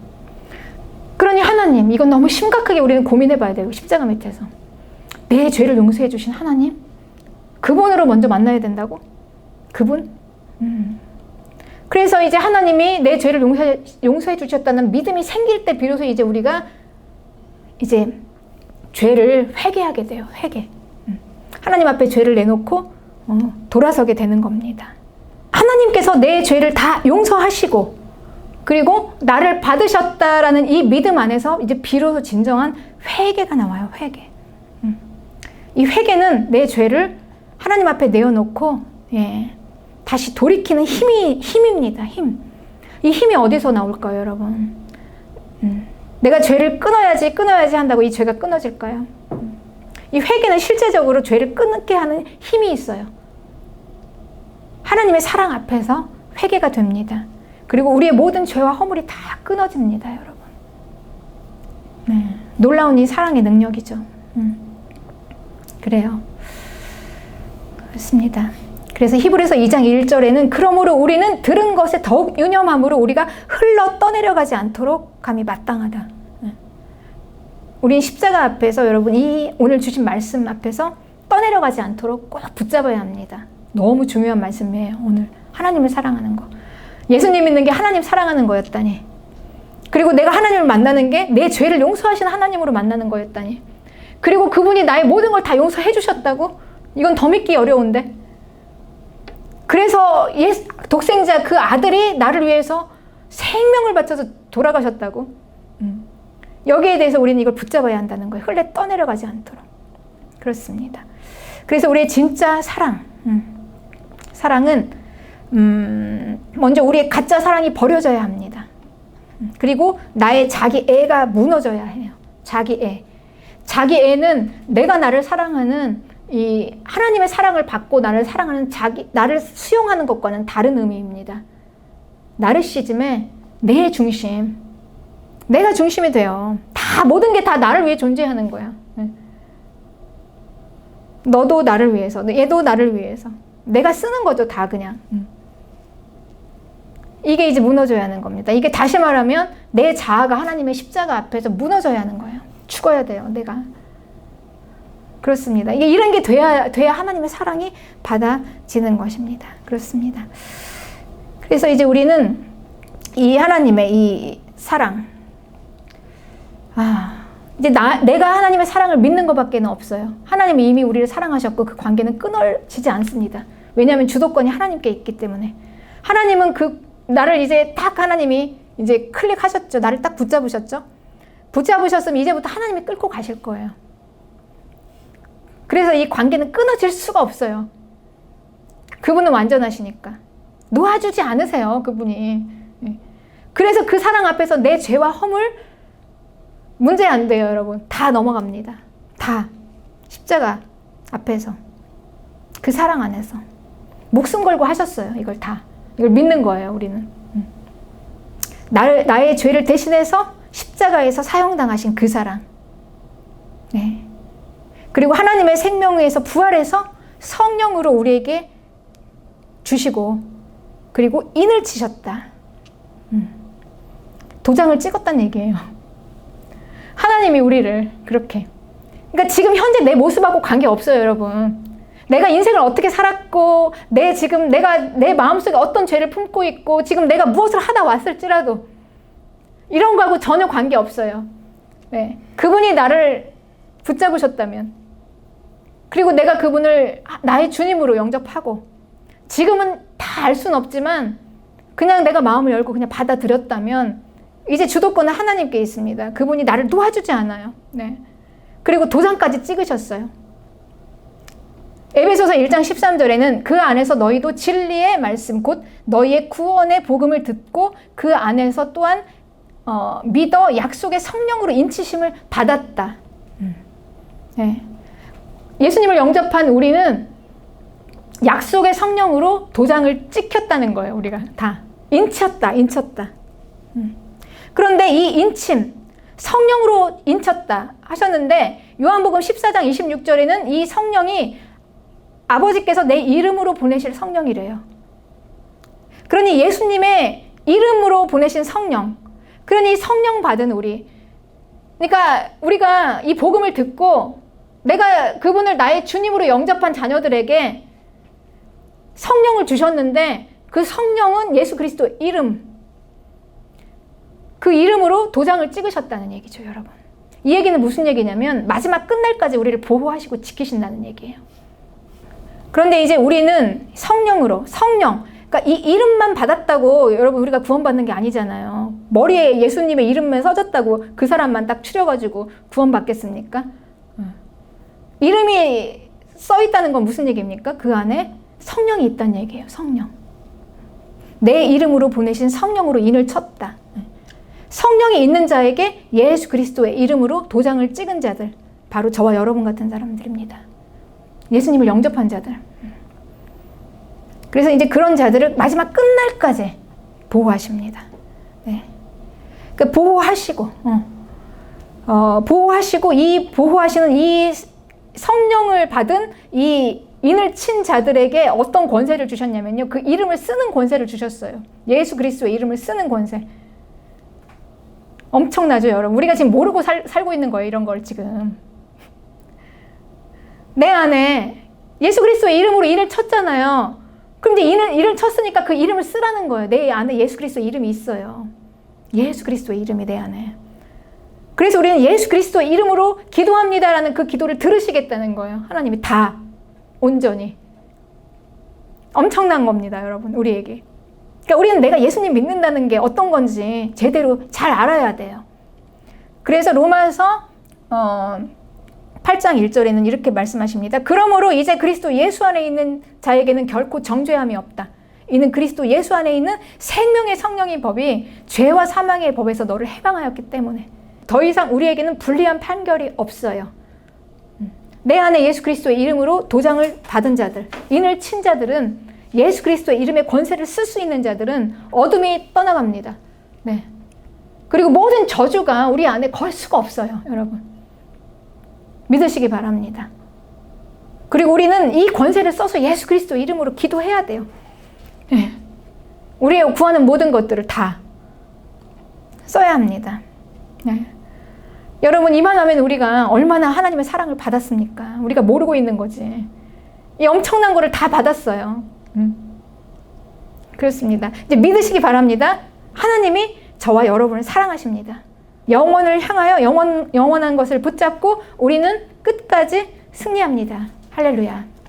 그러니 하나님, 이건 너무 심각하게 우리는 고민해봐야 돼요. 십자가 밑에서. 내 죄를 용서해 주신 하나님? 그분으로 먼저 만나야 된다고? 그분? 그래서 이제 하나님이 내 죄를 용서해 주셨다는 믿음이 생길 때 비로소 이제 우리가 이제 죄를 회개하게 돼요. 회개. 하나님 앞에 죄를 내놓고 돌아서게 되는 겁니다. 하나님께서 내 죄를 다 용서하시고 그리고 나를 받으셨다라는 이 믿음 안에서 이제 비로소 진정한 회개가 나와요. 회개. 이 회개는 내 죄를 하나님 앞에 내어놓고 다시 돌이키는 힘입니다. 힘. 이 힘이 어디서 나올까요, 여러분? 내가 죄를 끊어야지 한다고 이 죄가 끊어질까요? 이 회개는 실제적으로 죄를 끊게 하는 힘이 있어요. 하나님의 사랑 앞에서 회개가 됩니다. 그리고 우리의 모든 죄와 허물이 다 끊어집니다, 여러분. 네, 놀라운 이 사랑의 능력이죠. 그래요. 그렇습니다. 그래서 히브리서 2장 1절에는 그러므로 우리는 들은 것에 더욱 유념함으로 우리가 흘러 떠내려가지 않도록 감히 마땅하다. 우린 십자가 앞에서 여러분 이 오늘 주신 말씀 앞에서 떠내려가지 않도록 꼭 붙잡아야 합니다. 너무 중요한 말씀이에요. 오늘 하나님을 사랑하는 거. 예수님 믿는 게 하나님 사랑하는 거였다니. 그리고 내가 하나님을 만나는 게 내 죄를 용서하시는 하나님으로 만나는 거였다니. 그리고 그분이 나의 모든 걸 다 용서해 주셨다고? 이건 더 믿기 어려운데. 그래서 독생자 그 아들이 나를 위해서 생명을 바쳐서 돌아가셨다고? 여기에 대해서 우리는 이걸 붙잡아야 한다는 거예요. 흘러 떠내려가지 않도록. 그렇습니다. 그래서 우리의 진짜 사랑은 먼저 우리의 가짜 사랑이 버려져야 합니다. 그리고 나의 자기 애가 무너져야 해요. 자기 애. 자기 애는 내가 나를 사랑하는 이 하나님의 사랑을 받고 나를 사랑하는 나를 수용하는 것과는 다른 의미입니다. 나르시즘의 내 중심. 내가 중심이 돼요. 다 모든 게 다 나를 위해 존재하는 거야. 너도 나를 위해서, 얘도 나를 위해서. 내가 쓰는 거죠, 다 그냥. 이게 이제 무너져야 하는 겁니다. 이게 다시 말하면 내 자아가 하나님의 십자가 앞에서 무너져야 하는 거예요. 죽어야 돼요, 내가. 그렇습니다. 이게 이런 게 돼야 하나님의 사랑이 받아지는 것입니다. 그렇습니다. 그래서 이제 우리는 이 하나님의 이 사랑, 이제 내가 하나님의 사랑을 믿는 것밖에 없어요. 하나님이 이미 우리를 사랑하셨고 그 관계는 끊어지지 않습니다. 왜냐하면 주도권이 하나님께 있기 때문에. 하나님은 나를 이제 딱 하나님이 이제 클릭하셨죠. 나를 딱 붙잡으셨죠. 붙잡으셨으면 이제부터 하나님이 끌고 가실 거예요. 그래서 이 관계는 끊어질 수가 없어요. 그분은 완전하시니까. 놓아주지 않으세요, 그분이. 그래서 그 사랑 앞에서 내 죄와 허물 문제 안 돼요, 여러분. 다 넘어갑니다. 다. 십자가 앞에서. 그 사랑 안에서. 목숨 걸고 하셨어요, 이걸 다. 이걸 믿는 거예요, 우리는. 나의 죄를 대신해서 십자가에서 사형당하신 그 사랑. 네. 그리고 하나님의 생명에서 부활해서 성령으로 우리에게 주시고, 그리고 인을 치셨다. 도장을 찍었다는 얘기예요. 하나님이 우리를 그렇게. 그러니까 지금 현재 내 모습하고 관계없어요, 여러분. 내가 인생을 어떻게 살았고, 내가 내 마음속에 어떤 죄를 품고 있고, 지금 내가 무엇을 하다 왔을지라도, 이런 거하고 전혀 관계없어요. 네. 그분이 나를 붙잡으셨다면, 그리고 내가 그분을 나의 주님으로 영접하고, 지금은 다 알 수는 없지만, 그냥 내가 마음을 열고 그냥 받아들였다면, 이제 주도권은 하나님께 있습니다. 그분이 나를 놓아주지 않아요. 네. 그리고 도장까지 찍으셨어요. 에베소서 1장 13절에는 그 안에서 너희도 진리의 말씀 곧 너희의 구원의 복음을 듣고 그 안에서 또한 믿어 약속의 성령으로 인치심을 받았다. 네. 예수님을 영접한 우리는 약속의 성령으로 도장을 찍혔다는 거예요. 우리가 다 인쳤다. 그런데 이 인침, 성령으로 인쳤다 하셨는데 요한복음 14장 26절에는 이 성령이 아버지께서 내 이름으로 보내실 성령이래요. 그러니 예수님의 이름으로 보내신 성령, 그러니 성령 받은 우리. 그러니까 우리가 이 복음을 듣고 내가 그분을 나의 주님으로 영접한 자녀들에게 성령을 주셨는데 그 성령은 예수 그리스도의 이름, 그 이름으로 도장을 찍으셨다는 얘기죠, 여러분. 이 얘기는 무슨 얘기냐면 마지막 끝날까지 우리를 보호하시고 지키신다는 얘기예요. 그런데 이제 우리는 성령으로, 그러니까 이 이름만 받았다고 여러분 우리가 구원받는 게 아니잖아요. 머리에 예수님의 이름만 써졌다고 그 사람만 딱 추려가지고 구원받겠습니까? 이름이 써 있다는 건 무슨 얘기입니까? 그 안에 성령이 있다는 얘기예요. 성령. 내 이름으로 보내신 성령으로 인을 쳤다. 성령이 있는 자에게 예수 그리스도의 이름으로 도장을 찍은 자들, 바로 저와 여러분 같은 사람들입니다. 예수님을 영접한 자들. 그래서 이제 그런 자들을 마지막 끝날까지 보호하십니다. 네. 그 보호하시고, 보호하시고 이 보호하시는 이 성령을 받은 이 인을 친 자들에게 어떤 권세를 주셨냐면요. 그 이름을 쓰는 권세를 주셨어요. 예수 그리스도의 이름을 쓰는 권세. 엄청나죠, 여러분? 우리가 지금 모르고 살고 있는 거예요, 이런 걸 지금. 내 안에 예수 그리스도의 이름으로 인을 쳤잖아요. 그럼 이제 인을 쳤으니까 그 이름을 쓰라는 거예요. 내 안에 예수 그리스도의 이름이 있어요. 예수 그리스도의 이름이 내 안에. 그래서 우리는 예수 그리스도의 이름으로 기도합니다라는 그 기도를 들으시겠다는 거예요. 하나님이 다 온전히. 엄청난 겁니다, 여러분, 우리에게. 그러니까 우리는 내가 예수님 믿는다는 게 어떤 건지 제대로 잘 알아야 돼요. 그래서 로마서 8장 1절에는 이렇게 말씀하십니다. 그러므로 이제 그리스도 예수 안에 있는 자에게는 결코 정죄함이 없다. 이는 그리스도 예수 안에 있는 생명의 성령의 법이 죄와 사망의 법에서 너를 해방하였기 때문에 더 이상 우리에게는 불리한 판결이 없어요. 내 안에 예수 그리스도의 이름으로 도장을 받은 자들, 인을 친 자들은, 예수 그리스도의 이름의 권세를 쓸 수 있는 자들은 어둠이 떠나갑니다. 네. 그리고 모든 저주가 우리 안에 걸 수가 없어요, 여러분. 믿으시기 바랍니다. 그리고 우리는 이 권세를 써서 예수 그리스도 이름으로 기도해야 돼요. 네. 우리의 구하는 모든 것들을 다 써야 합니다. 네. 여러분, 이만하면 우리가 얼마나 하나님의 사랑을 받았습니까? 우리가 모르고 있는 거지. 이 엄청난 거를 다 받았어요. 그렇습니다. 이제 믿으시기 바랍니다. 하나님이 저와 여러분을 사랑하십니다. 영원을 향하여 영원한 것을 붙잡고 우리는 끝까지 승리합니다. 할렐루야.